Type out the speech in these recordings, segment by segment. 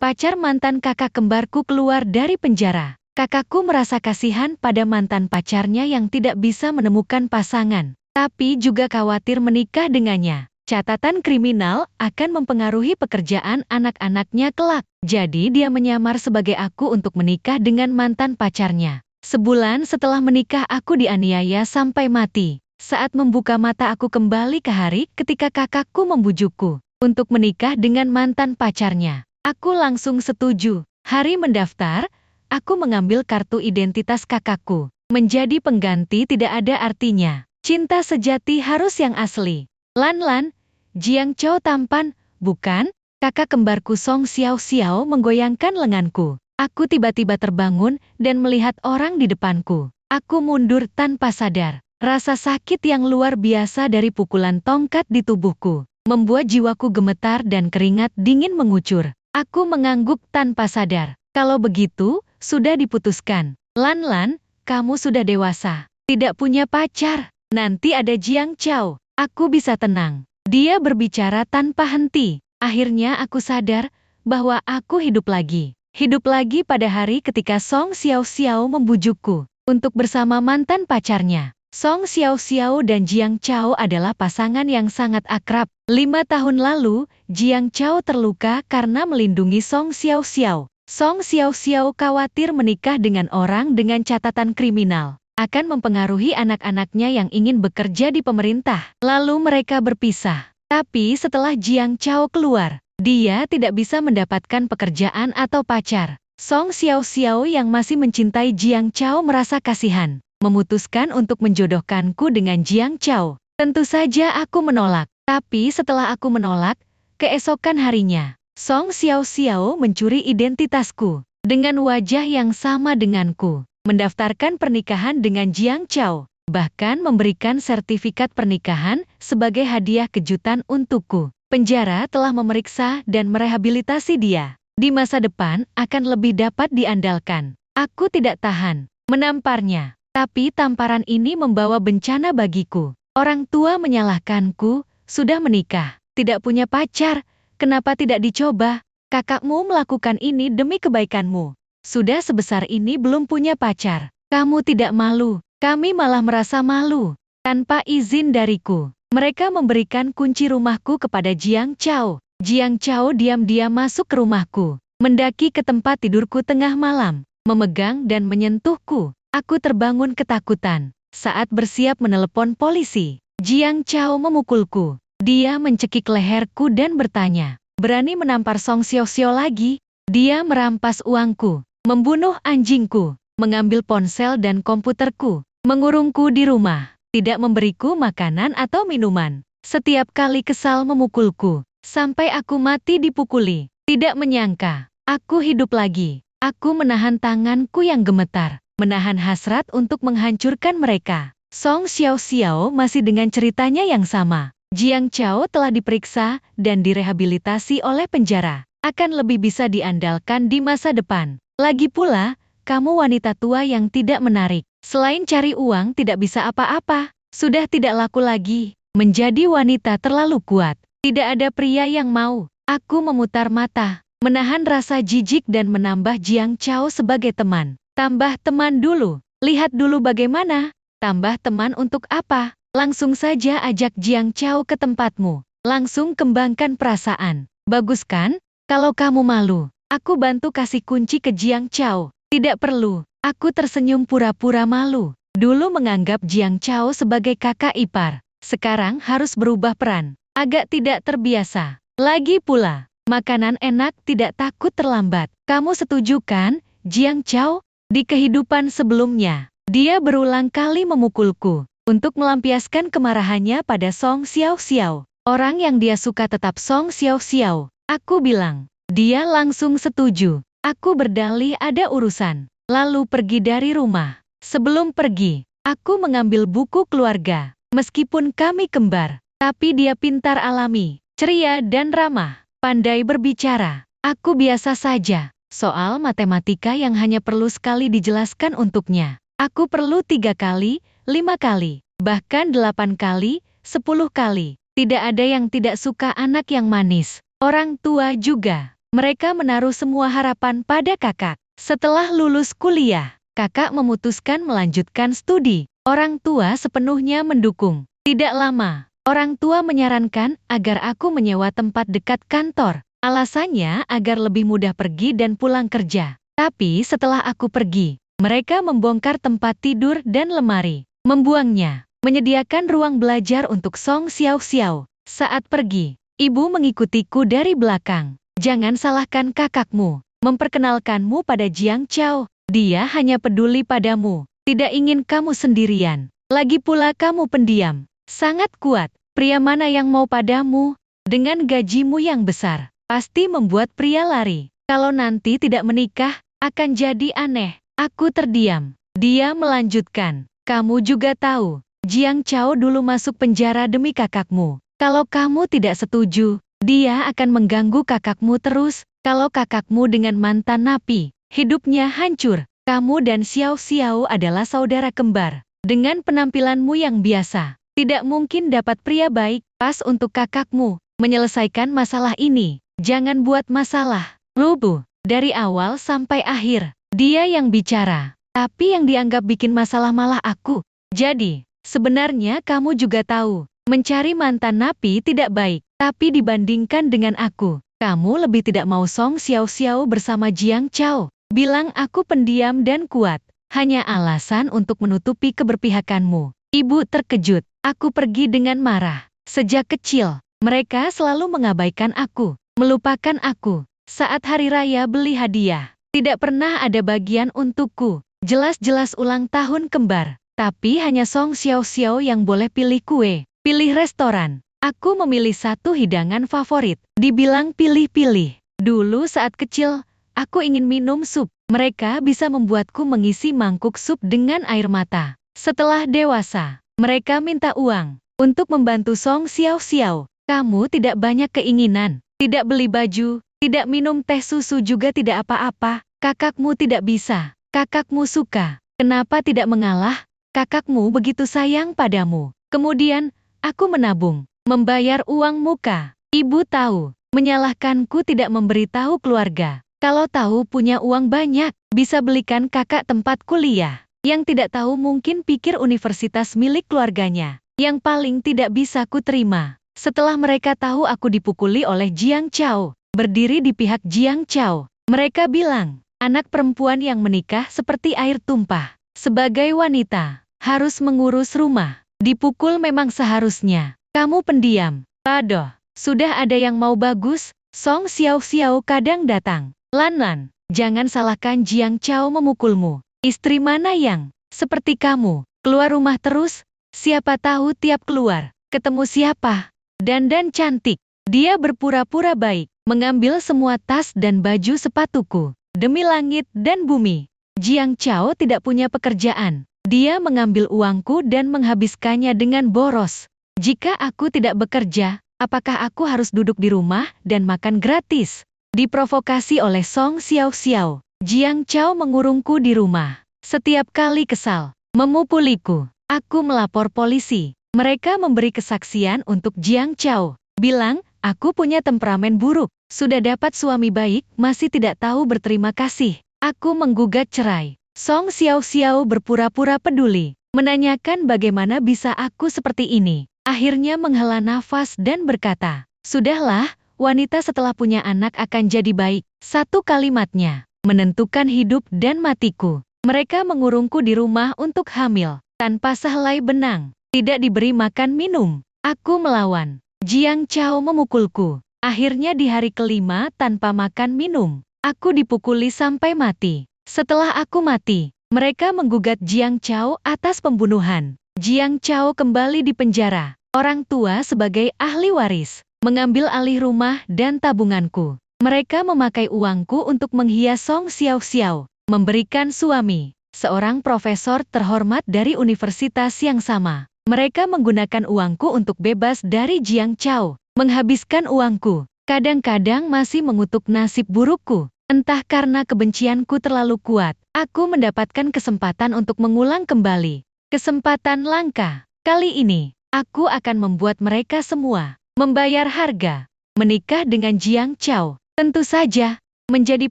Pacar mantan kakak kembarku keluar dari penjara. Kakakku merasa kasihan pada mantan pacarnya yang tidak bisa menemukan pasangan, tapi juga khawatir menikah dengannya. Catatan kriminal akan mempengaruhi pekerjaan anak-anaknya kelak. Jadi dia menyamar sebagai aku untuk menikah dengan mantan pacarnya. Sebulan setelah menikah aku dianiaya sampai mati. Saat membuka mata aku kembali ke hari ketika kakakku membujukku untuk menikah dengan mantan pacarnya. Aku langsung setuju. Hari mendaftar, aku mengambil kartu identitas kakakku. Menjadi pengganti tidak ada artinya. Cinta sejati harus yang asli. Lan, Jiang Chao tampan, bukan? Kakak kembarku Song Xiao Xiao menggoyangkan lenganku. Aku tiba-tiba terbangun dan melihat orang di depanku. Aku mundur tanpa sadar. Rasa sakit yang luar biasa dari pukulan tongkat di tubuhku membuat jiwaku gemetar dan keringat dingin mengucur. Aku mengangguk tanpa sadar. Kalau begitu, sudah diputuskan. Lan, kamu sudah dewasa. Tidak punya pacar. Nanti ada Jiang Chao. Aku bisa tenang. Dia berbicara tanpa henti. Akhirnya aku sadar bahwa aku hidup lagi. Hidup lagi pada hari ketika Song Xiao Xiao membujukku untuk bersama mantan pacarnya. Song Xiao Xiao dan Jiang Chao adalah pasangan yang sangat akrab. 5 tahun lalu, Jiang Chao terluka karena melindungi Song Xiao Xiao. Song Xiao Xiao khawatir menikah dengan orang dengan catatan kriminal. Akan mempengaruhi anak-anaknya yang ingin bekerja di pemerintah. Lalu mereka berpisah. Tapi setelah Jiang Chao keluar, dia tidak bisa mendapatkan pekerjaan atau pacar. Song Xiao Xiao yang masih mencintai Jiang Chao merasa kasihan. Memutuskan untuk menjodohkanku dengan Jiang Chao. Tentu saja aku menolak. Tapi setelah aku menolak, keesokan harinya, Song Xiao Xiao mencuri identitasku. Dengan wajah yang sama denganku, mendaftarkan pernikahan dengan Jiang Chao. Bahkan memberikan sertifikat pernikahan sebagai hadiah kejutan untukku. Penjara telah memeriksa dan merehabilitasi dia. Di masa depan akan lebih dapat diandalkan. Aku tidak tahan menamparnya. Tapi tamparan ini membawa bencana bagiku. Orang tua menyalahkanku, sudah menikah, tidak punya pacar, kenapa tidak dicoba? Kakakmu melakukan ini demi kebaikanmu. Sudah sebesar ini belum punya pacar. Kamu tidak malu, kami malah merasa malu. Tanpa izin dariku, mereka memberikan kunci rumahku kepada Jiang Chao. Jiang Chao diam-diam masuk ke rumahku, mendaki ke tempat tidurku tengah malam, memegang dan menyentuhku. Aku terbangun ketakutan. Saat bersiap menelepon polisi, Jiang Chao memukulku. Dia mencekik leherku dan bertanya, berani menampar Song Xiao Xiao lagi? Dia merampas uangku, membunuh anjingku, mengambil ponsel dan komputerku, mengurungku di rumah, tidak memberiku makanan atau minuman. Setiap kali kesal memukulku, sampai aku mati dipukuli. Tidak menyangka, aku hidup lagi. Aku menahan tanganku yang gemetar. Menahan hasrat untuk menghancurkan mereka. Song Xiao Xiao masih dengan ceritanya yang sama. Jiang Chao telah diperiksa dan direhabilitasi oleh penjara. Akan lebih bisa diandalkan di masa depan. Lagi pula, kamu wanita tua yang tidak menarik. Selain cari uang tidak bisa apa-apa. Sudah tidak laku lagi. Menjadi wanita terlalu kuat. Tidak ada pria yang mau. Aku memutar mata. Menahan rasa jijik dan menambah Jiang Chao sebagai teman. Tambah teman dulu. Lihat dulu bagaimana. Tambah teman untuk apa? Langsung saja ajak Jiang Chao ke tempatmu. Langsung kembangkan perasaan. Bagus kan? Kalau kamu malu, aku bantu kasih kunci ke Jiang Chao. Tidak perlu. Aku tersenyum pura-pura malu. Dulu menganggap Jiang Chao sebagai kakak ipar. Sekarang harus berubah peran. Agak tidak terbiasa. Lagi pula, makanan enak tidak takut terlambat. Kamu setuju kan, Jiang Chao? Di kehidupan sebelumnya, dia berulang kali memukulku untuk melampiaskan kemarahannya pada Song Xiao Xiao. Orang yang dia suka tetap Song Xiao Xiao. Aku bilang, dia langsung setuju. Aku berdalih ada urusan, lalu pergi dari rumah. Sebelum pergi, aku mengambil buku keluarga. Meskipun kami kembar, tapi dia pintar alami, ceria dan ramah, pandai berbicara. Aku biasa saja. Soal matematika yang hanya perlu sekali dijelaskan untuknya. Aku perlu 3 kali, 5 kali, bahkan 8 kali, 10 kali. Tidak ada yang tidak suka anak yang manis. Orang tua juga. Mereka menaruh semua harapan pada kakak. Setelah lulus kuliah, kakak memutuskan melanjutkan studi. Orang tua sepenuhnya mendukung. Tidak lama, orang tua menyarankan agar aku menyewa tempat dekat kantor. Alasannya agar lebih mudah pergi dan pulang kerja. Tapi setelah aku pergi, mereka membongkar tempat tidur dan lemari, membuangnya, menyediakan ruang belajar untuk Song Xiao Xiao. Saat pergi, ibu mengikutiku dari belakang. Jangan salahkan kakakmu, memperkenalkanmu pada Jiang Chao. Dia hanya peduli padamu, tidak ingin kamu sendirian. Lagi pula kamu pendiam, sangat kuat. Pria mana yang mau padamu? Dengan gajimu yang besar, pasti membuat pria lari. Kalau nanti tidak menikah, akan jadi aneh. Aku terdiam. Dia melanjutkan, kamu juga tahu, Jiang Chao dulu masuk penjara demi kakakmu. Kalau kamu tidak setuju, dia akan mengganggu kakakmu terus. Kalau kakakmu dengan mantan napi, hidupnya hancur. Kamu dan Xiao Xiao adalah saudara kembar. Dengan penampilanmu yang biasa, tidak mungkin dapat pria baik. Pas untuk kakakmu menyelesaikan masalah ini. Jangan buat masalah. Rubuh. Dari awal sampai akhir, dia yang bicara. Tapi yang dianggap bikin masalah malah aku. Jadi, sebenarnya kamu juga tahu, mencari mantan napi tidak baik. Tapi dibandingkan dengan aku, kamu lebih tidak mau Song Xiao Xiao bersama Jiang Chao. Bilang aku pendiam dan kuat. Hanya alasan untuk menutupi keberpihakanmu. Ibu terkejut. Aku pergi dengan marah. Sejak kecil, mereka selalu mengabaikan aku, melupakan aku. Saat hari raya beli hadiah, tidak pernah ada bagian untukku. Jelas-jelas ulang tahun kembar, tapi hanya Song Xiao Xiao yang boleh pilih kue, pilih restoran. Aku memilih satu hidangan favorit, dibilang pilih-pilih. Dulu saat kecil, aku ingin minum sup. Mereka bisa membuatku mengisi mangkuk sup dengan air mata. Setelah dewasa, mereka minta uang untuk membantu Song Xiao Xiao. Kamu tidak banyak keinginan, tidak beli baju, tidak minum teh susu juga tidak apa-apa. Kakakmu tidak bisa, kakakmu suka. Kenapa tidak mengalah? Kakakmu begitu sayang padamu. Kemudian, aku menabung, membayar uang muka. Ibu tahu, menyalahkanku tidak memberitahu keluarga. Kalau tahu punya uang banyak, bisa belikan kakak tempat kuliah. Yang tidak tahu mungkin pikir universitas milik keluarganya. Yang paling tidak bisa ku terima. Setelah mereka tahu aku dipukuli oleh Jiang Chao, berdiri di pihak Jiang Chao. Mereka bilang, anak perempuan yang menikah seperti air tumpah. Sebagai wanita, harus mengurus rumah. Dipukul memang seharusnya. Kamu pendiam. Padoh, sudah ada yang mau bagus? Song Xiao Xiao kadang datang. Lan, jangan salahkan Jiang Chao memukulmu. Istri mana yang, seperti kamu, keluar rumah terus? Siapa tahu tiap keluar, ketemu siapa? Dandan cantik. Dia berpura-pura baik, mengambil semua tas dan baju sepatuku. Demi langit dan bumi, Jiang Chao tidak punya pekerjaan. Dia mengambil uangku dan menghabiskannya dengan boros. Jika aku tidak bekerja, apakah aku harus duduk di rumah dan makan gratis? Diprovokasi oleh Song Xiao Xiao, Jiang Chao mengurungku di rumah. Setiap kali kesal, memukuliku. Aku melapor polisi. Mereka memberi kesaksian untuk Jiang Chao. Bilang, aku punya temperamen buruk. Sudah dapat suami baik, masih tidak tahu berterima kasih. Aku menggugat cerai. Song Xiao Xiao berpura-pura peduli. Menanyakan bagaimana bisa aku seperti ini. Akhirnya menghela nafas dan berkata, sudahlah. Wanita setelah punya anak akan jadi baik. Satu kalimatnya, menentukan hidup dan matiku. Mereka mengurungku di rumah untuk hamil, tanpa sehelai benang. Tidak diberi makan minum. Aku melawan. Jiang Chao memukulku. Akhirnya di hari kelima tanpa makan minum, aku dipukuli sampai mati. Setelah aku mati, mereka menggugat Jiang Chao atas pembunuhan. Jiang Chao kembali di penjara. Orang tua sebagai ahli waris mengambil alih rumah dan tabunganku. Mereka memakai uangku untuk menghias Song Xiao Xiao, memberikan suami, seorang profesor terhormat dari universitas yang sama. Mereka menggunakan uangku untuk bebas dari Jiang Chao, menghabiskan uangku. Kadang-kadang masih mengutuk nasib burukku. Entah karena kebencianku terlalu kuat, aku mendapatkan kesempatan untuk mengulang kembali. Kesempatan langka. Kali ini, aku akan membuat mereka semua membayar harga. Menikah dengan Jiang Chao. Tentu saja, menjadi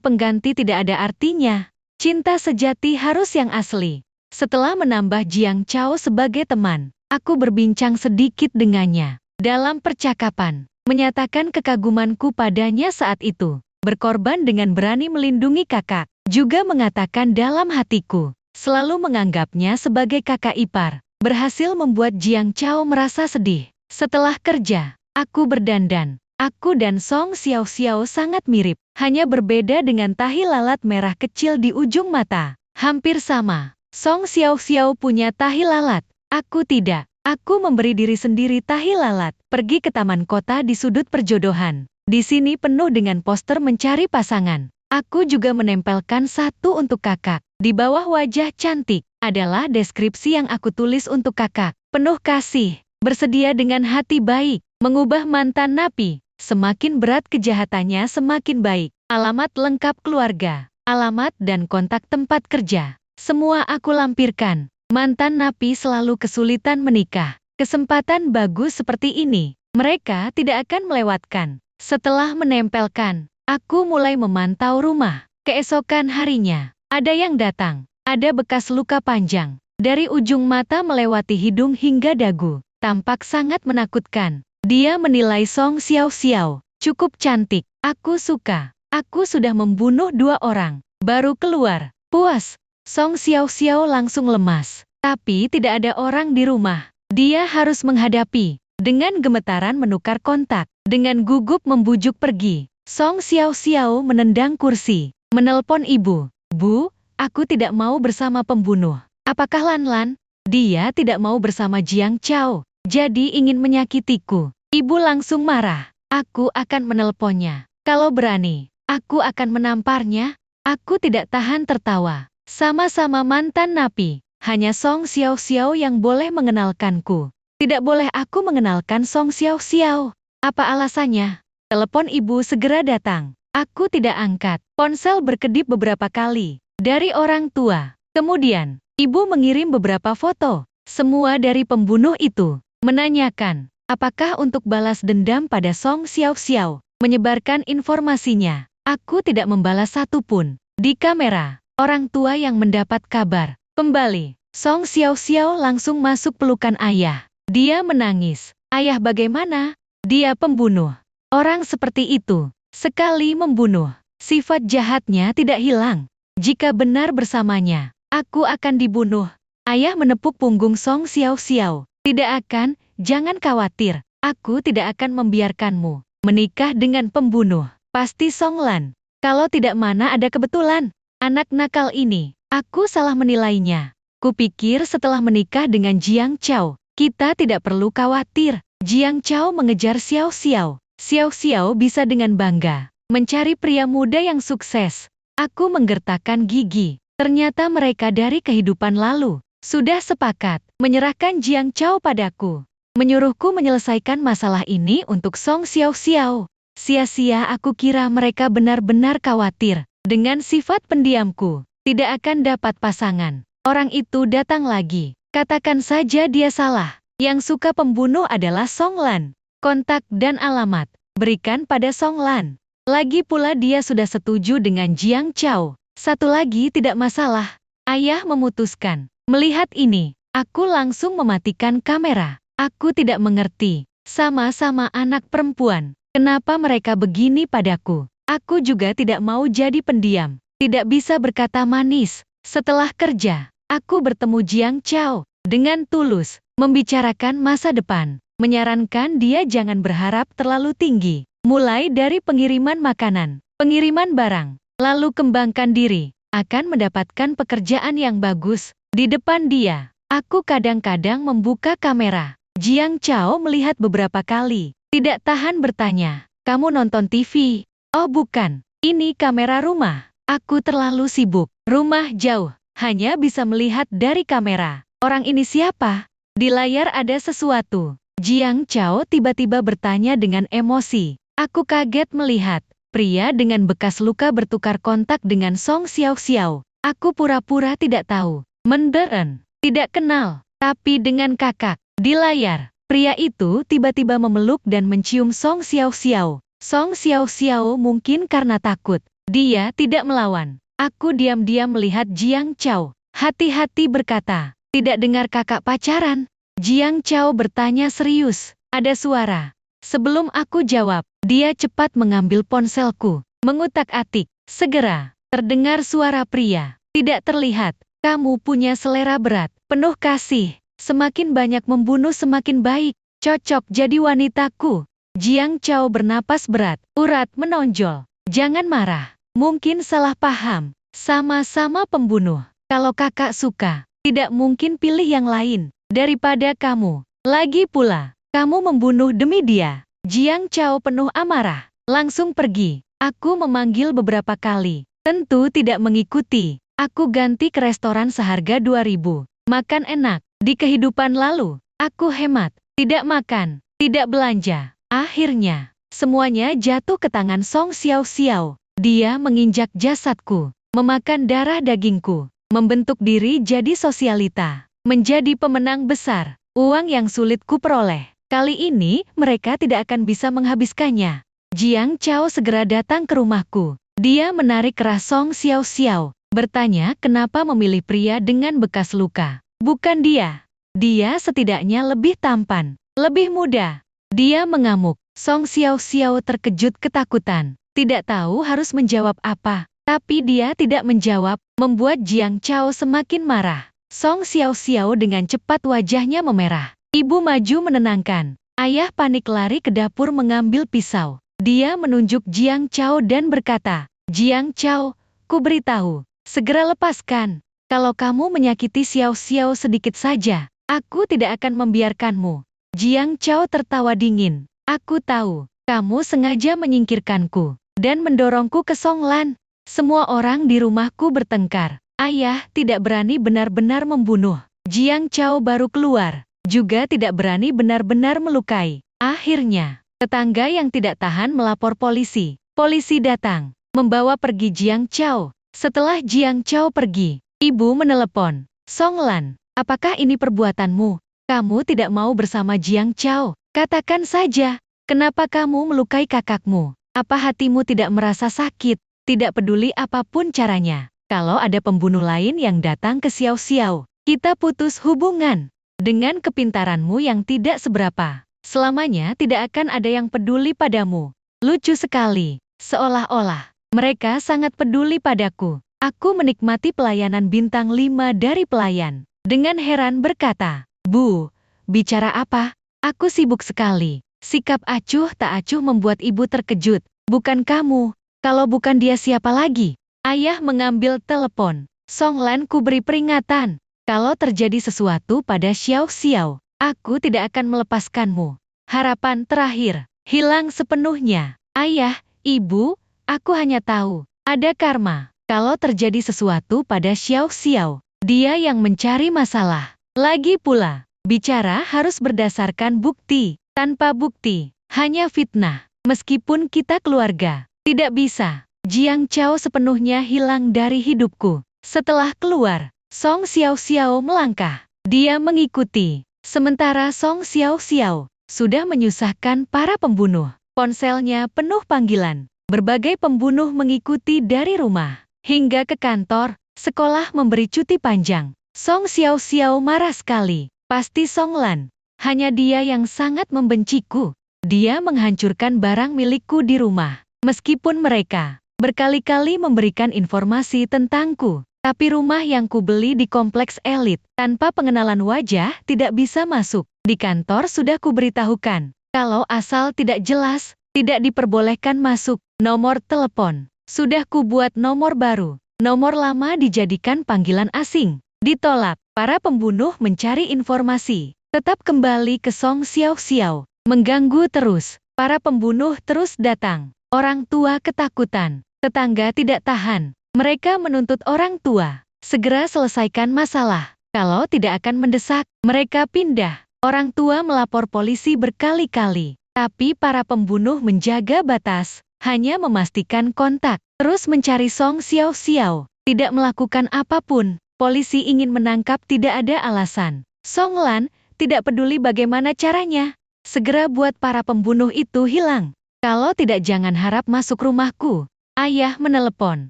pengganti tidak ada artinya. Cinta sejati harus yang asli. Setelah menambah Jiang Chao sebagai teman, aku berbincang sedikit dengannya. Dalam percakapan, menyatakan kekagumanku padanya saat itu. Berkorban dengan berani melindungi kakak. Juga mengatakan dalam hatiku, selalu menganggapnya sebagai kakak ipar. Berhasil membuat Jiang Chao merasa sedih. Setelah kerja, aku berdandan. Aku dan Song Xiao Xiao sangat mirip, hanya berbeda dengan tahi lalat merah kecil di ujung mata. Hampir sama. Song Xiao Xiao punya tahi lalat, aku tidak. Aku memberi diri sendiri tahi lalat, pergi ke taman kota di sudut perjodohan. Di sini penuh dengan poster mencari pasangan. Aku juga menempelkan satu untuk kakak. Di bawah wajah cantik, adalah deskripsi yang aku tulis untuk kakak. Penuh kasih, bersedia dengan hati baik, mengubah mantan napi. Semakin berat kejahatannya semakin baik. Alamat lengkap keluarga, alamat dan kontak tempat kerja. Semua aku lampirkan. Mantan napi selalu kesulitan menikah. Kesempatan bagus seperti ini, mereka tidak akan melewatkan. Setelah menempelkan, aku mulai memantau rumah. Keesokan harinya, ada yang datang. Ada bekas luka panjang. Dari ujung mata melewati hidung hingga dagu. Tampak sangat menakutkan. Dia menilai Song Xiao Xiao, cukup cantik, aku suka. Aku sudah membunuh 2 orang, baru keluar. Puas, Song Xiao Xiao langsung lemas. Tapi tidak ada orang di rumah. Dia harus menghadapi. Dengan gemetaran menukar kontak, dengan gugup membujuk pergi. Song Xiao Xiao menendang kursi, menelpon ibu. Bu, aku tidak mau bersama pembunuh. Apakah Lan Lan? Dia tidak mau bersama Jiang Chao. Jadi ingin menyakitiku. Ibu langsung marah. Aku akan menelponnya. Kalau berani, aku akan menamparnya. Aku tidak tahan tertawa. Sama-sama mantan napi. Hanya Song Xiao Xiao yang boleh mengenalkanku. Tidak boleh aku mengenalkan Song Xiao Xiao. Apa alasannya? Telepon ibu segera datang. Aku tidak angkat. Ponsel berkedip beberapa kali. Dari orang tua. Kemudian, ibu mengirim beberapa foto. Semua dari pembunuh itu. Menanyakan, apakah untuk balas dendam pada Song Xiao Xiao, menyebarkan informasinya. Aku tidak membalas satupun. Di kamera, orang tua yang mendapat kabar. Kembali, Song Xiao Xiao langsung masuk pelukan ayah. Dia menangis. Ayah bagaimana? Dia pembunuh. Orang seperti itu, sekali membunuh, sifat jahatnya tidak hilang. Jika benar bersamanya, aku akan dibunuh. Ayah menepuk punggung Song Xiao Xiao. Tidak akan, jangan khawatir. Aku tidak akan membiarkanmu menikah dengan pembunuh. Pasti Song Lan. Kalau tidak mana ada kebetulan. Anak nakal ini, aku salah menilainya. Kupikir setelah menikah dengan Jiang Chao, kita tidak perlu khawatir. Jiang Chao mengejar Xiao Xiao. Xiao Xiao bisa dengan bangga mencari pria muda yang sukses. Aku menggertakkan gigi. Ternyata mereka dari kehidupan lalu. Sudah sepakat, menyerahkan Jiang Chao padaku. Menyuruhku menyelesaikan masalah ini untuk Song Xiao Xiao. Sia-sia aku kira mereka benar-benar khawatir. Dengan sifat pendiamku, tidak akan dapat pasangan. Orang itu datang lagi. Katakan saja dia salah. Yang suka pembunuh adalah Song Lan. Kontak dan alamat, berikan pada Song Lan. Lagi pula dia sudah setuju dengan Jiang Chao. Satu lagi tidak masalah. Ayah memutuskan. Melihat ini, aku langsung mematikan kamera. Aku tidak mengerti. Sama-sama anak perempuan. Kenapa mereka begini padaku? Aku juga tidak mau jadi pendiam. Tidak bisa berkata manis. Setelah kerja, aku bertemu Jiang Chao. Dengan tulus, membicarakan masa depan. Menyarankan dia jangan berharap terlalu tinggi. Mulai dari pengiriman makanan, pengiriman barang, lalu kembangkan diri. Akan mendapatkan pekerjaan yang bagus. Di depan dia, aku kadang-kadang membuka kamera. Jiang Chao melihat beberapa kali. Tidak tahan bertanya, kamu nonton TV? Oh bukan, ini kamera rumah. Aku terlalu sibuk. Rumah jauh, hanya bisa melihat dari kamera. Orang ini siapa? Di layar ada sesuatu. Jiang Chao tiba-tiba bertanya dengan emosi. Aku kaget melihat pria dengan bekas luka bertukar kontak dengan Song Xiao Xiao. Aku pura-pura tidak tahu. Menderen, tidak kenal, tapi dengan kakak. Di layar, pria itu tiba-tiba memeluk dan mencium Song Xiao Xiao. Song Xiao Xiao mungkin karena takut. Dia tidak melawan. Aku diam-diam melihat Jiang Chao. Hati-hati berkata, tidak dengar kakak pacaran. Jiang Chao bertanya serius. Ada suara. Sebelum aku jawab, dia cepat mengambil ponselku. Mengutak-atik. Segera, terdengar suara pria. Tidak terlihat. Kamu punya selera berat, penuh kasih. Semakin banyak membunuh semakin baik. Cocok jadi wanitaku. Jiang Chao bernapas berat. Urat menonjol. Jangan marah. Mungkin salah paham. Sama-sama pembunuh. Kalau kakak suka, tidak mungkin pilih yang lain daripada kamu. Lagi pula, kamu membunuh demi dia. Jiang Chao penuh amarah. Langsung pergi. Aku memanggil beberapa kali. Tentu tidak mengikuti. Aku ganti ke restoran seharga 2.000. Makan enak. Di kehidupan lalu, aku hemat. Tidak makan. Tidak belanja. Akhirnya, semuanya jatuh ke tangan Song Xiao Xiao. Dia menginjak jasadku. Memakan darah dagingku. Membentuk diri jadi sosialita. Menjadi pemenang besar. Uang yang sulit kuperoleh. Kali ini, mereka tidak akan bisa menghabiskannya. Jiang Chao segera datang ke rumahku. Dia menarik keras Song Xiao Xiao. Bertanya kenapa memilih pria dengan bekas luka. Bukan dia. Dia setidaknya lebih tampan. Lebih muda. Dia mengamuk. Song Xiao Xiao terkejut ketakutan. Tidak tahu harus menjawab apa. Tapi dia tidak menjawab, membuat Jiang Chao semakin marah. Song Xiao Xiao dengan cepat wajahnya memerah. Ibu maju menenangkan. Ayah panik lari ke dapur mengambil pisau. Dia menunjuk Jiang Chao dan berkata, Jiang Chao, ku beritahu. Segera lepaskan. Kalau kamu menyakiti Xiao Xiao sedikit saja, aku tidak akan membiarkanmu. Jiang Chao tertawa dingin. Aku tahu, kamu sengaja menyingkirkanku dan mendorongku ke Song Lan. Semua orang di rumahku bertengkar. Ayah tidak berani benar-benar membunuh. Jiang Chao baru keluar, juga tidak berani benar-benar melukai. Akhirnya, tetangga yang tidak tahan melapor polisi. Polisi datang, membawa pergi Jiang Chao. Setelah Jiang Chao pergi, ibu menelepon. Song Lan, apakah ini perbuatanmu? Kamu tidak mau bersama Jiang Chao? Katakan saja, kenapa kamu melukai kakakmu? Apa hatimu tidak merasa sakit? Tidak peduli apapun caranya. Kalau ada pembunuh lain yang datang ke Xiao Xiao, kita putus hubungan. Dengan kepintaranmu yang tidak seberapa, selamanya tidak akan ada yang peduli padamu. Lucu sekali, seolah-olah mereka sangat peduli padaku. Aku menikmati pelayanan bintang 5 dari pelayan. Dengan heran berkata, Bu, bicara apa? Aku sibuk sekali. Sikap acuh tak acuh membuat ibu terkejut. Bukan kamu. Kalau bukan dia siapa lagi? Ayah mengambil telepon. Song Lan, ku beri peringatan. Kalau terjadi sesuatu pada Xiao Xiao, aku tidak akan melepaskanmu. Harapan terakhir, hilang sepenuhnya. Ayah, ibu, aku hanya tahu, ada karma. Kalau terjadi sesuatu pada Xiao Xiao, dia yang mencari masalah. Lagi pula, bicara harus berdasarkan bukti. Tanpa bukti, hanya fitnah. Meskipun kita keluarga, tidak bisa. Jiang Chao sepenuhnya hilang dari hidupku. Setelah keluar, Song Xiao Xiao melangkah. Dia mengikuti. Sementara Song Xiao Xiao sudah menyusahkan para pembunuh. Ponselnya penuh panggilan. Berbagai pembunuh mengikuti dari rumah hingga ke kantor, sekolah memberi cuti panjang. Song Xiao Xiao marah sekali. Pasti Song Lan. Hanya dia yang sangat membenciku. Dia menghancurkan barang milikku di rumah. Meskipun mereka berkali-kali memberikan informasi tentangku, tapi rumah yang kubeli di kompleks elit, tanpa pengenalan wajah tidak bisa masuk. Di kantor sudah kuberitahukan, kalau asal tidak jelas, tidak diperbolehkan masuk. Nomor telepon, sudah kubuat nomor baru. Nomor lama dijadikan panggilan asing. Ditolak, para pembunuh mencari informasi. Tetap kembali ke Song Xiao Xiao. Mengganggu terus, para pembunuh terus datang. Orang tua ketakutan, tetangga tidak tahan. Mereka menuntut orang tua, segera selesaikan masalah. Kalau tidak akan mendesak, mereka pindah. Orang tua melapor polisi berkali-kali. Tapi para pembunuh menjaga batas, hanya memastikan kontak. Terus mencari Song Xiao Xiao, tidak melakukan apapun. Polisi ingin menangkap tidak ada alasan. Song Lan, tidak peduli bagaimana caranya. Segera buat para pembunuh itu hilang. Kalau tidak jangan harap masuk rumahku. Ayah menelepon,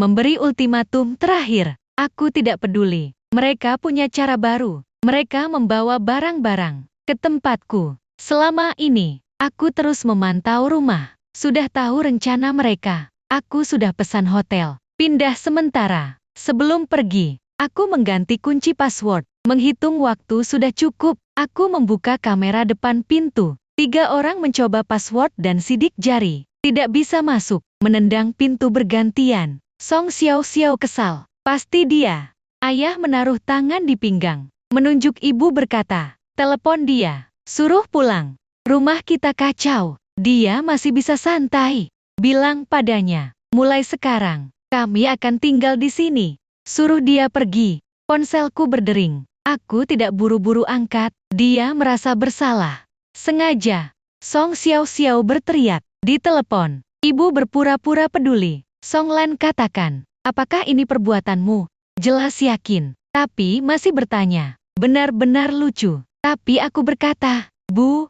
memberi ultimatum terakhir. Aku tidak peduli. Mereka punya cara baru. Mereka membawa barang-barang ke tempatku. Selama ini, aku terus memantau rumah. Sudah tahu rencana mereka. Aku sudah pesan hotel. Pindah sementara. Sebelum pergi, aku mengganti kunci password. Menghitung waktu sudah cukup. Aku membuka kamera depan pintu. 3 orang mencoba password dan sidik jari. Tidak bisa masuk. Menendang pintu bergantian. Song Xiao Xiao kesal. Pasti dia. Ayah menaruh tangan di pinggang. Menunjuk ibu berkata, telepon dia. Suruh pulang. Rumah kita kacau. Dia masih bisa santai. Bilang padanya, mulai sekarang, kami akan tinggal di sini. Suruh dia pergi. Ponselku berdering. Aku tidak buru-buru angkat. Dia merasa bersalah. Sengaja. Song Xiao Xiao berteriak. Di telepon. Ibu berpura-pura peduli. Song Lan katakan, apakah ini perbuatanmu? Jelas yakin. Tapi masih bertanya. Benar-benar lucu. Tapi aku berkata, Bu,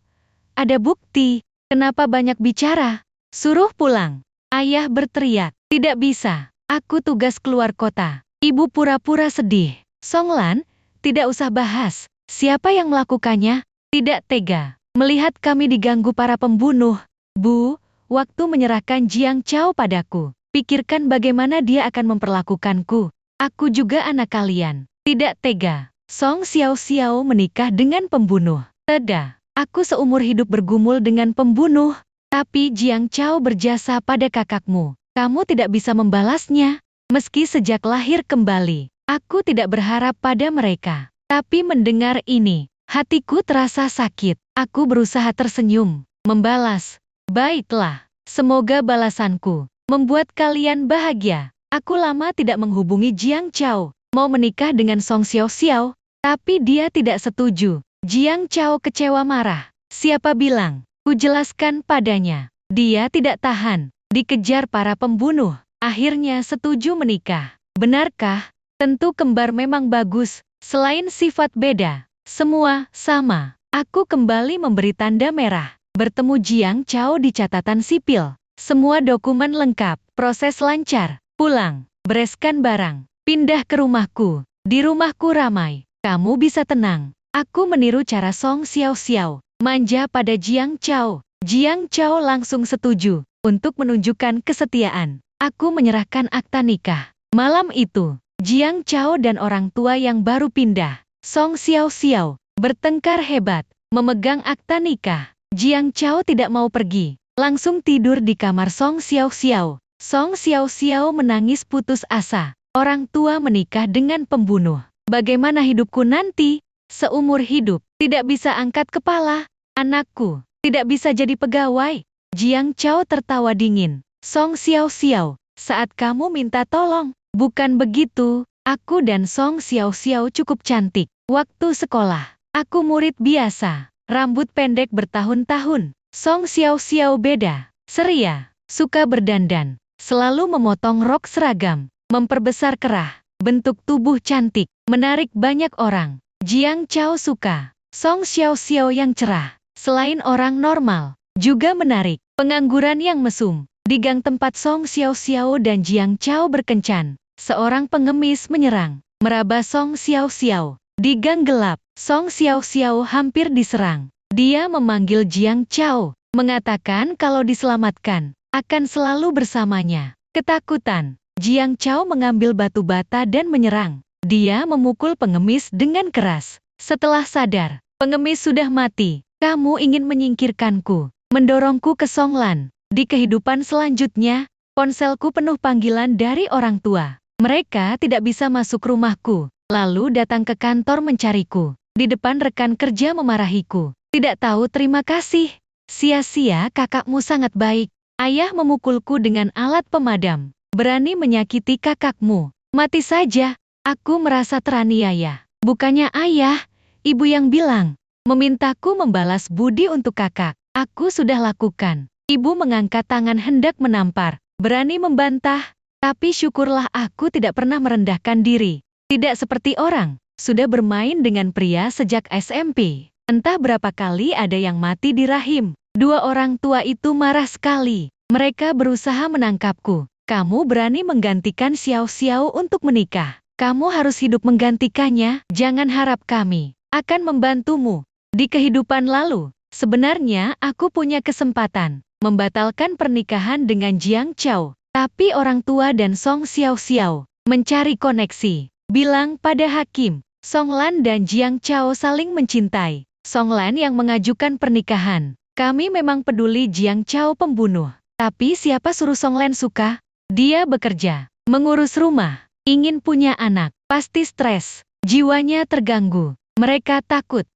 ada bukti. Kenapa banyak bicara? Suruh pulang. Ayah berteriak. Tidak bisa. Aku tugas keluar kota. Ibu pura-pura sedih. Song Lan, tidak usah bahas. Siapa yang melakukannya? Tidak tega. Melihat kami diganggu para pembunuh. Bu, waktu menyerahkan Jiang Chao padaku. Pikirkan bagaimana dia akan memperlakukanku. Aku juga anak kalian. Tidak tega. Song Xiao Xiao menikah dengan pembunuh. Tidak. Aku seumur hidup bergumul dengan pembunuh. Tapi Jiang Chao berjasa pada kakakmu. Kamu tidak bisa membalasnya. Meski sejak lahir kembali, aku tidak berharap pada mereka. Tapi mendengar ini, hatiku terasa sakit. Aku berusaha tersenyum, membalas. Baiklah, semoga balasanku membuat kalian bahagia. Aku lama tidak menghubungi Jiang Chao, mau menikah dengan Song Xiao Xiao, tapi dia tidak setuju. Jiang Chao kecewa marah. Siapa bilang? Ku jelaskan padanya. Dia tidak tahan, dikejar para pembunuh. Akhirnya setuju menikah. Benarkah? Tentu kembar memang bagus, selain sifat beda. Semua sama. Aku kembali memberi tanda merah. Bertemu Jiang Chao di catatan sipil. Semua dokumen lengkap. Proses lancar. Pulang. Bereskan barang. Pindah ke rumahku. Di rumahku ramai. Kamu bisa tenang. Aku meniru cara Song Xiao Xiao. Manja pada Jiang Chao. Jiang Chao langsung setuju. Untuk menunjukkan kesetiaan. Aku menyerahkan akta nikah. Malam itu, Jiang Chao dan orang tua yang baru pindah. Song Xiao Xiao. Bertengkar hebat, memegang akta nikah. Jiang Chao tidak mau pergi, langsung tidur di kamar Song Xiao Xiao. Song Xiao Xiao menangis putus asa. Orang tua menikah dengan pembunuh. Bagaimana hidupku nanti? Seumur hidup, tidak bisa angkat kepala. Anakku, tidak bisa jadi pegawai. Jiang Chao tertawa dingin. Song Xiao Xiao, saat kamu minta tolong, bukan begitu. Aku dan Song Xiao Xiao cukup cantik. Waktu sekolah. Aku murid biasa, rambut pendek bertahun-tahun. Song Xiao Xiao beda, ceria, suka berdandan, selalu memotong rok seragam, memperbesar kerah, bentuk tubuh cantik, menarik banyak orang. Jiang Chao suka. Song Xiao Xiao yang cerah, selain orang normal, juga menarik. Pengangguran yang mesum. Di gang tempat Song Xiao Xiao dan Jiang Chao berkencan, seorang pengemis menyerang, meraba Song Xiao Xiao. Di gang gelap, Song Xiao Xiao hampir diserang. Dia memanggil Jiang Chao, mengatakan kalau diselamatkan, akan selalu bersamanya. Ketakutan, Jiang Chao mengambil batu bata dan menyerang. Dia memukul pengemis dengan keras. Setelah sadar, pengemis sudah mati. Kamu ingin menyingkirkanku, mendorongku ke Song Lan. Di kehidupan selanjutnya, ponselku penuh panggilan dari orang tua. Mereka tidak bisa masuk rumahku. Lalu datang ke kantor mencariku. Di depan rekan kerja memarahiku. Tidak tahu terima kasih. Sia-sia kakakmu sangat baik. Ayah memukulku dengan alat pemadam. Berani menyakiti kakakmu. Mati saja. Aku merasa teraniaya. Bukannya ayah, ibu yang bilang. Memintaku membalas budi untuk kakak. Aku sudah lakukan. Ibu mengangkat tangan hendak menampar. Berani membantah. Tapi syukurlah aku tidak pernah merendahkan diri. Tidak seperti orang, sudah bermain dengan pria sejak SMP. Entah berapa kali ada yang mati di rahim. Dua orang tua itu marah sekali. Mereka berusaha menangkapku. Kamu berani menggantikan Xiao Xiao untuk menikah. Kamu harus hidup menggantikannya. Jangan harap kami akan membantumu di kehidupan lalu. Sebenarnya aku punya kesempatan membatalkan pernikahan dengan Jiang Chao. Tapi orang tua dan Song Xiao Xiao mencari koneksi. Bilang pada hakim, Song Lan dan Jiang Chao saling mencintai. Song Lan yang mengajukan pernikahan. Kami memang peduli Jiang Chao pembunuh. Tapi siapa suruh Song Lan suka? Dia bekerja, mengurus rumah, ingin punya anak, pasti stres. Jiwanya terganggu. Mereka takut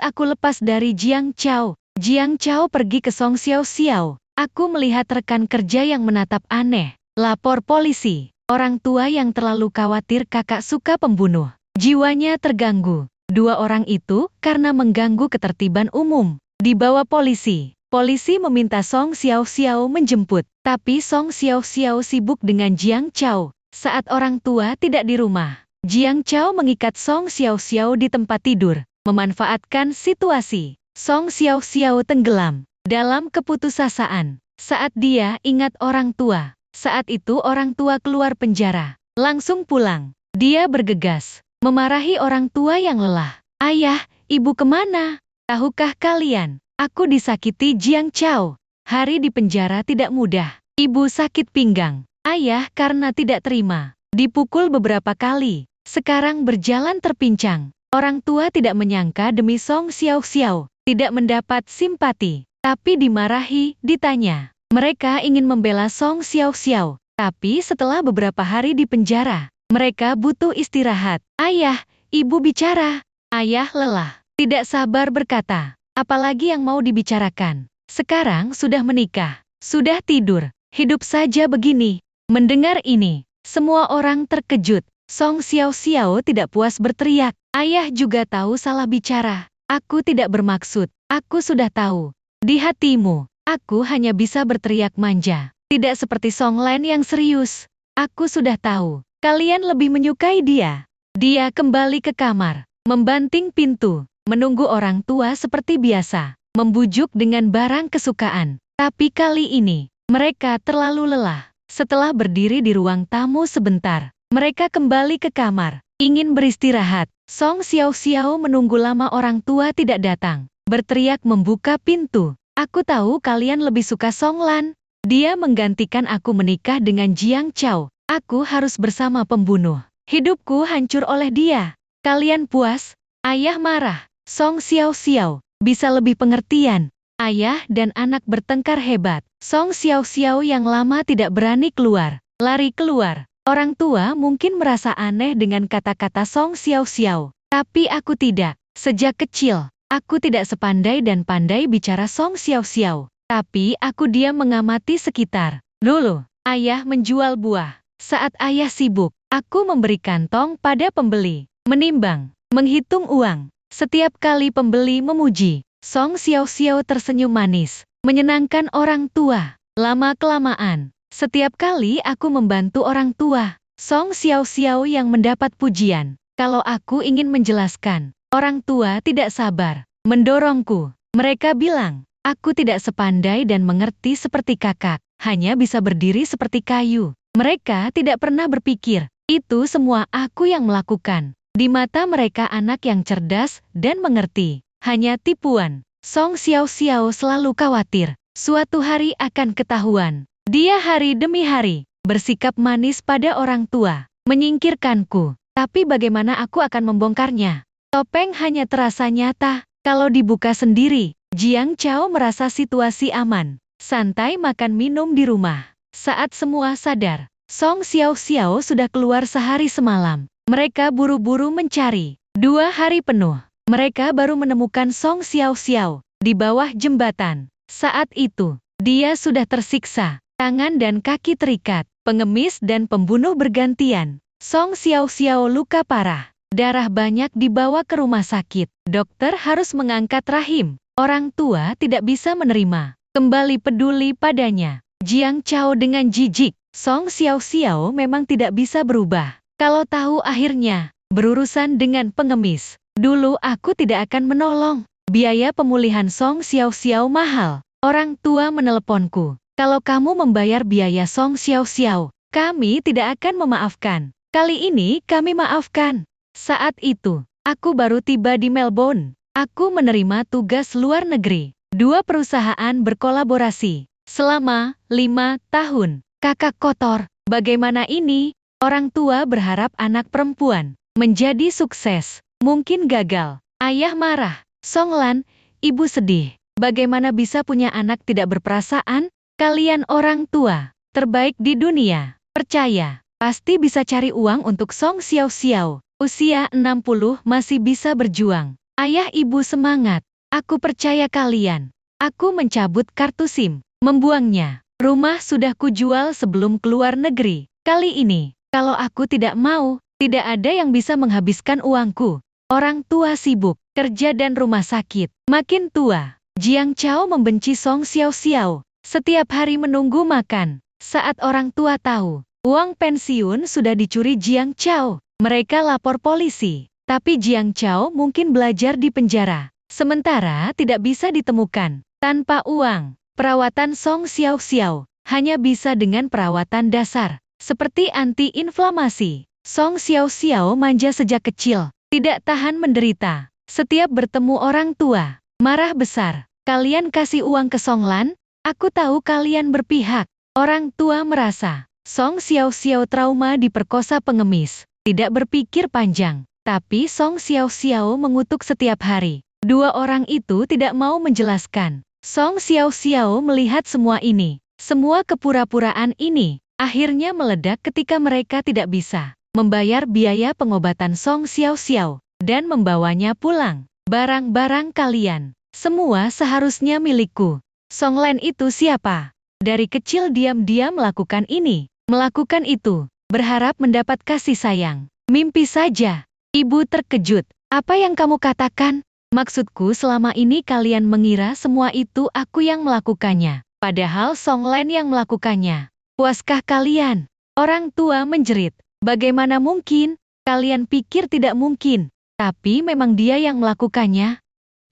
aku lepas dari Jiang Chao. Jiang Chao pergi ke Song Xiao Xiao. Aku melihat rekan kerja yang menatap aneh. Lapor polisi. Orang tua yang terlalu khawatir kakak suka pembunuh. Jiwanya terganggu. Dua orang itu karena mengganggu ketertiban umum. Dibawa polisi. Polisi meminta Song Xiao Xiao menjemput. Tapi Song Xiao Xiao sibuk dengan Jiang Chao. Saat orang tua tidak di rumah, Jiang Chao mengikat Song Xiao Xiao di tempat tidur. Memanfaatkan situasi. Song Xiao Xiao tenggelam dalam keputusasaan. Saat dia ingat orang tua. Saat itu orang tua keluar penjara. Langsung pulang. Dia bergegas. Memarahi orang tua yang lelah. Ayah, ibu kemana? Tahukah kalian? Aku disakiti Jiang Chao. Hari di penjara tidak mudah. Ibu sakit pinggang. Ayah karena tidak terima. Dipukul beberapa kali. Sekarang berjalan terpincang. Orang tua tidak menyangka demi Song Xiao Xiao. Tidak mendapat simpati. Tapi dimarahi, ditanya. Mereka ingin membela Song Xiao Xiao. Tapi setelah beberapa hari di penjara, mereka butuh istirahat. Ayah, ibu bicara. Ayah lelah. Tidak sabar berkata. Apalagi yang mau dibicarakan? Sekarang sudah menikah, sudah tidur, hidup saja begini. Mendengar ini, semua orang terkejut. Song Xiao Xiao tidak puas berteriak. Ayah juga tahu salah bicara. Aku tidak bermaksud, aku sudah tahu. Di hatimu, aku hanya bisa berteriak manja. Tidak seperti Song Lan yang serius. Aku sudah tahu, kalian lebih menyukai dia. Dia kembali ke kamar, membanting pintu. Menunggu orang tua seperti biasa, membujuk dengan barang kesukaan. Tapi kali ini, mereka terlalu lelah. Setelah berdiri di ruang tamu sebentar, mereka kembali ke kamar, ingin beristirahat. Song Xiao Xiao menunggu lama orang tua tidak datang. Berteriak membuka pintu. Aku tahu kalian lebih suka Song Lan. Dia menggantikan aku menikah dengan Jiang Chao. Aku harus bersama pembunuh. Hidupku hancur oleh dia. Kalian puas? Ayah marah. Song Xiao Xiao, bisa lebih pengertian. Ayah dan anak bertengkar hebat. Song Xiao Xiao yang lama tidak berani keluar. Lari keluar. Orang tua mungkin merasa aneh dengan kata-kata Song Xiao Xiao. Tapi aku tidak. Sejak kecil, aku tidak sepandai dan pandai bicara Song Xiao Xiao. Tapi aku diam mengamati sekitar. Dulu, ayah menjual buah. Saat ayah sibuk, aku memberi kantong pada pembeli. Menimbang, menghitung uang. Setiap kali pembeli memuji, Song Xiao Xiao tersenyum manis, menyenangkan orang tua. Lama-kelamaan, setiap kali aku membantu orang tua, Song Xiao Xiao yang mendapat pujian. Kalau aku ingin menjelaskan, orang tua tidak sabar, mendorongku. Mereka bilang, aku tidak sepandai dan mengerti seperti kakak, hanya bisa berdiri seperti kayu. Mereka tidak pernah berpikir, itu semua aku yang melakukan. Di mata mereka anak yang cerdas dan mengerti, hanya tipuan. Song Xiao Xiao selalu khawatir, suatu hari akan ketahuan. Dia hari demi hari, bersikap manis pada orang tua, menyingkirkanku. Tapi bagaimana aku akan membongkarnya? Topeng hanya terasa nyata, kalau dibuka sendiri. Jiang Chao merasa situasi aman, santai makan minum di rumah. Saat semua sadar, Song Xiao Xiao sudah keluar sehari semalam. Mereka buru-buru mencari. 2 hari penuh. Mereka baru menemukan Song Xiao Xiao di bawah jembatan. Saat itu, dia sudah tersiksa. Tangan dan kaki terikat. Pengemis dan pembunuh bergantian. Song Xiao Xiao luka parah. Darah banyak dibawa ke rumah sakit. Dokter harus mengangkat rahim. Orang tua tidak bisa menerima. Kembali peduli padanya. Jiang Chao dengan jijik. Song Xiao Xiao memang tidak bisa berubah. Kalau tahu akhirnya berurusan dengan pengemis. Dulu aku tidak akan menolong. Biaya pemulihan Song Xiao Xiao mahal. Orang tua meneleponku. Kalau kamu membayar biaya Song Xiao Xiao, kami tidak akan memaafkan. Kali ini kami maafkan. Saat itu, aku baru tiba di Melbourne. Aku menerima tugas luar negeri. 2 perusahaan berkolaborasi. Selama 5 tahun. Kakak kotor. Bagaimana ini? Orang tua berharap anak perempuan menjadi sukses. Mungkin gagal. Ayah marah. Song Lan, ibu sedih. Bagaimana bisa punya anak tidak berperasaan? Kalian orang tua terbaik di dunia. Percaya, pasti bisa cari uang untuk Song Xiao Xiao. Usia 60 masih bisa berjuang. Ayah ibu semangat. Aku percaya kalian. Aku mencabut kartu SIM, membuangnya. Rumah sudah kujual sebelum keluar negeri. Kali ini, kalau aku tidak mau, tidak ada yang bisa menghabiskan uangku. Orang tua sibuk, kerja dan rumah sakit. Makin tua, Jiang Chao membenci Song Xiao Xiao. Setiap hari menunggu makan. Saat orang tua tahu, uang pensiun sudah dicuri Jiang Chao. Mereka lapor polisi. Tapi Jiang Chao mungkin belajar di penjara. Sementara tidak bisa ditemukan. Tanpa uang, perawatan Song Xiao Xiao hanya bisa dengan perawatan dasar. Seperti anti-inflamasi. Song Xiao Xiao manja sejak kecil. Tidak tahan menderita. Setiap bertemu orang tua, marah besar. Kalian kasih uang ke Song Lan? Aku tahu kalian berpihak. Orang tua merasa Song Xiao Xiao trauma diperkosa pengemis. Tidak berpikir panjang. Tapi Song Xiao Xiao mengutuk setiap hari. 2 orang itu tidak mau menjelaskan. Song Xiao Xiao melihat semua ini. Semua kepura-puraan ini akhirnya meledak ketika mereka tidak bisa membayar biaya pengobatan Song Xiao Xiao dan membawanya pulang. Barang-barang kalian semua seharusnya milikku. Song Lan itu siapa? Dari kecil diam-diam melakukan ini, melakukan itu, berharap mendapat kasih sayang. Mimpi saja. Ibu terkejut. Apa yang kamu katakan? Maksudku selama ini kalian mengira semua itu aku yang melakukannya. Padahal Song Lan yang melakukannya. Puaskah kalian? Orang tua menjerit. Bagaimana mungkin? Kalian pikir tidak mungkin. Tapi memang dia yang melakukannya.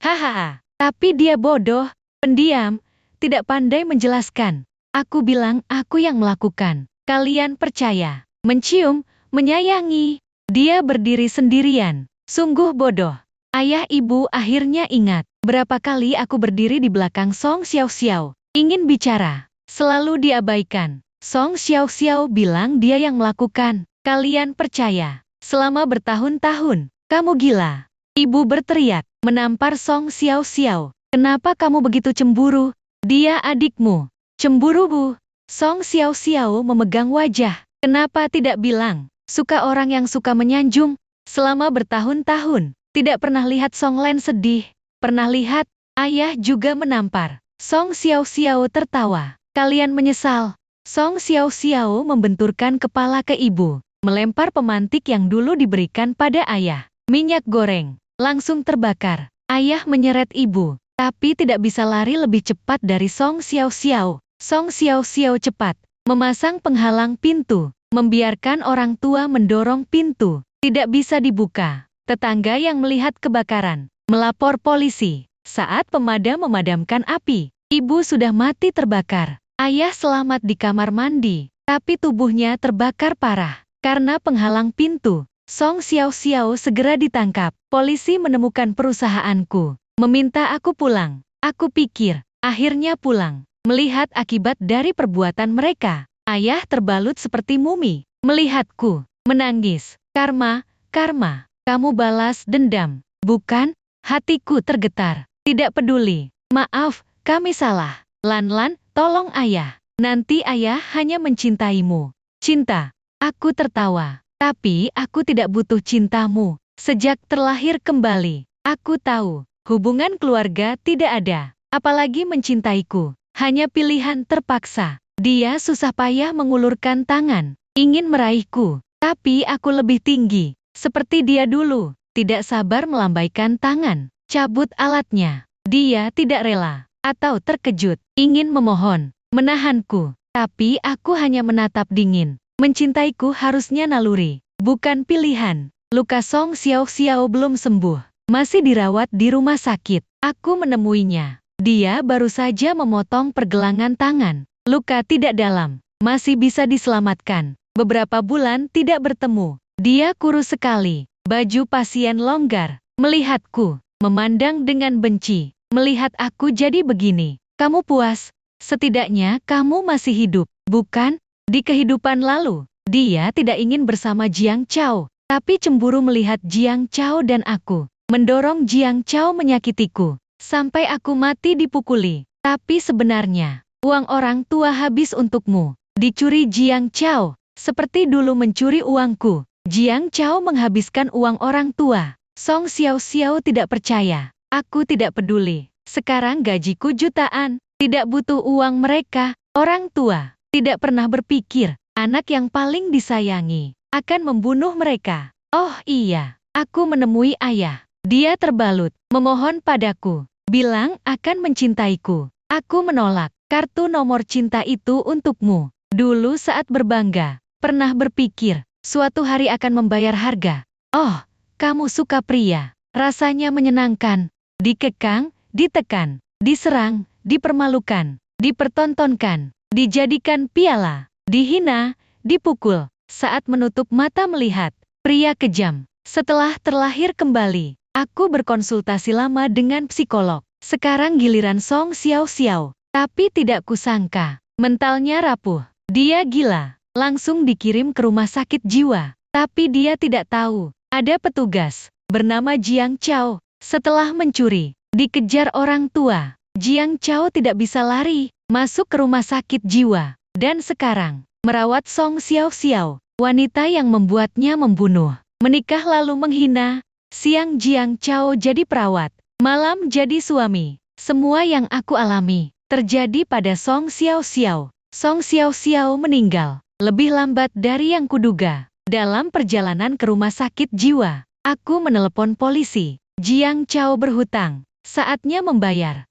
Hahaha. Tapi dia bodoh, pendiam. Tidak pandai menjelaskan. Aku bilang aku yang melakukan. Kalian percaya. Mencium, menyayangi. Dia berdiri sendirian. Sungguh bodoh. Ayah ibu akhirnya ingat. Berapa kali aku berdiri di belakang Song Xiao Xiao. Ingin bicara. Selalu diabaikan. Song Xiao Xiao bilang dia yang melakukan. Kalian percaya. Selama bertahun-tahun. Kamu gila. Ibu berteriak. Menampar Song Xiao Xiao. Kenapa kamu begitu cemburu? Dia adikmu. Cemburu bu. Song Xiao Xiao memegang wajah. Kenapa tidak bilang? Suka orang yang suka menyanjung. Selama bertahun-tahun. Tidak pernah lihat Song Lan sedih. Pernah lihat? Ayah juga menampar. Song Xiao Xiao tertawa. Kalian menyesal. Song Xiao Xiao membenturkan kepala ke ibu. Melempar pemantik yang dulu diberikan pada ayah. Minyak goreng. Langsung terbakar. Ayah menyeret ibu. Tapi tidak bisa lari lebih cepat dari Song Xiao Xiao. Song Xiao Xiao cepat memasang penghalang pintu, membiarkan orang tua mendorong pintu. Tidak bisa dibuka. Tetangga yang melihat kebakaran melapor polisi. Saat pemadam memadamkan api, ibu sudah mati terbakar. Ayah selamat di kamar mandi, tapi tubuhnya terbakar parah karena penghalang pintu. Song Xiao Xiao segera ditangkap. Polisi menemukan perusahaanku. Meminta aku pulang. Aku pikir, akhirnya pulang. Melihat akibat dari perbuatan mereka. Ayah terbalut seperti mumi. Melihatku, menangis. Karma, karma. Kamu balas dendam. Bukan? Hatiku tergetar. Tidak peduli. Maaf, kami salah. Lan, tolong ayah. Nanti ayah hanya mencintaimu. Cinta. Aku tertawa. Tapi aku tidak butuh cintamu. Sejak terlahir kembali, aku tahu. Hubungan keluarga tidak ada, apalagi mencintaiku. Hanya pilihan terpaksa. Dia susah payah mengulurkan tangan, ingin meraihku. Tapi aku lebih tinggi, seperti dia dulu. Tidak sabar melambaikan tangan, cabut alatnya. Dia tidak rela, atau terkejut, ingin memohon, menahanku. Tapi aku hanya menatap dingin. Mencintaiku harusnya naluri, bukan pilihan. Luka Song Xiao Xiao belum sembuh. Masih dirawat di rumah sakit. Aku menemuinya. Dia baru saja memotong pergelangan tangan. Luka tidak dalam, masih bisa diselamatkan. Beberapa bulan tidak bertemu. Dia kurus sekali, baju pasien longgar. Melihatku, memandang dengan benci. Melihat aku jadi begini. Kamu puas? Setidaknya kamu masih hidup, bukan? Di kehidupan lalu, dia tidak ingin bersama Jiang Chao, tapi cemburu melihat Jiang Chao dan aku. Mendorong Jiang Chao menyakitiku, sampai aku mati dipukuli. Tapi sebenarnya, uang orang tua habis untukmu. Dicuri Jiang Chao, seperti dulu mencuri uangku. Jiang Chao menghabiskan uang orang tua. Song Xiao tidak percaya. Aku tidak peduli. Sekarang gajiku jutaan. Tidak butuh uang mereka. Orang tua tidak pernah berpikir anak yang paling disayangi akan membunuh mereka. Oh iya, aku menemui ayah. Dia terbalut, memohon padaku, bilang akan mencintaiku. Aku menolak. Kartu nomor cinta itu untukmu. Dulu saat berbangga, pernah berpikir suatu hari akan membayar harga. Oh, kamu suka pria. Rasanya menyenangkan. Dikekang, ditekan, diserang, dipermalukan, dipertontonkan, dijadikan piala, dihina, dipukul. Saat menutup mata melihat pria kejam. Setelah terlahir kembali, aku berkonsultasi lama dengan psikolog. Sekarang giliran Song Xiao. Tapi tidak kusangka, mentalnya rapuh. Dia gila. Langsung dikirim ke rumah sakit jiwa. Tapi dia tidak tahu, ada petugas bernama Jiang Chao. Setelah mencuri, dikejar orang tua. Jiang Chao tidak bisa lari, masuk ke rumah sakit jiwa. Dan sekarang, merawat Song Xiao, wanita yang membuatnya membunuh. Menikah lalu menghina. Siang Jiang Chao jadi perawat, malam jadi suami. Semua yang aku alami terjadi pada Song Xiao. Song Xiao meninggal lebih lambat dari yang kuduga. Dalam perjalanan ke rumah sakit jiwa, aku menelepon polisi. Jiang Chao berhutang, saatnya membayar.